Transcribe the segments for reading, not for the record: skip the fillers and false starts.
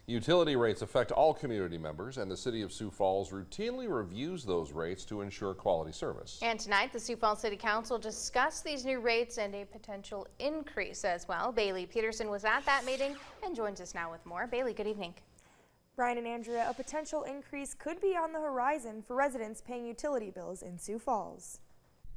Utility rates affect all community members, and the City of Sioux Falls routinely reviews those rates to ensure quality service. And tonight, the Sioux Falls City Council discussed these new rates and a potential increase as well. Bailey Peterson was at that meeting and joins us now with more. Bailey, good evening. Brian and Andrea, a potential increase could be on the horizon for residents paying utility bills in Sioux Falls.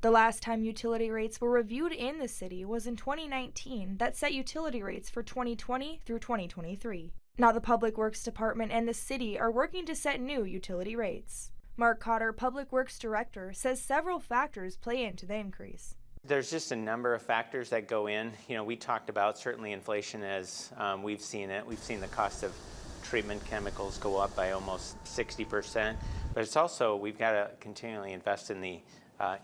The last time utility rates were reviewed in the city was in 2019 that set utility rates for 2020 through 2023. Now the Public Works Department and the city are working to set new utility rates. Mark Cotter, Public Works Director, says several factors play into the increase. There's just a number of factors that go in. We talked about certainly inflation as we've seen it. We've seen the cost of treatment chemicals go up by almost 60%, but it's also we've got to continually invest in the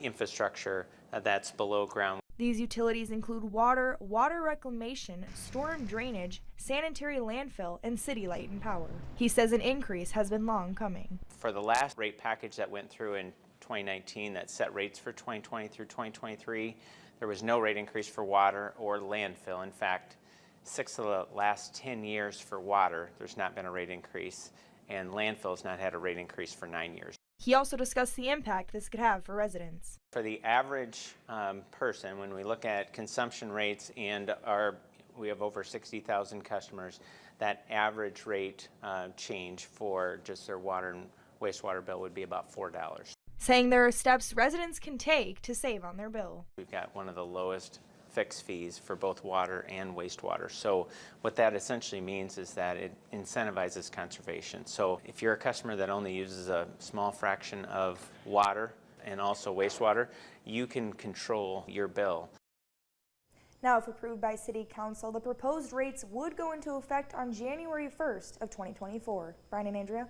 infrastructure that's below ground. These utilities include water, water reclamation, storm drainage, sanitary landfill, and city light and power. He says an increase has been long coming. For the last rate package that went through in 2019 that set rates for 2020 through 2023, there was no rate increase for water or landfill. In fact, 6 of the last 10 years for water, there's not been a rate increase, and landfill has not had a rate increase for 9 years. He also discussed the impact this could have for residents. For the average person, when we look at consumption rates and we have over 60,000 customers, that average rate change for just their water and wastewater bill would be about $4. Saying there are steps residents can take to save on their bill. We've got one of the lowest fixed fees for both water and wastewater. So what that essentially means is that it incentivizes conservation. So if you're a customer that only uses a small fraction of water and also wastewater, you can control your bill. Now, if approved by City Council, the proposed rates would go into effect on January 1st of 2024. Brian and Andrea.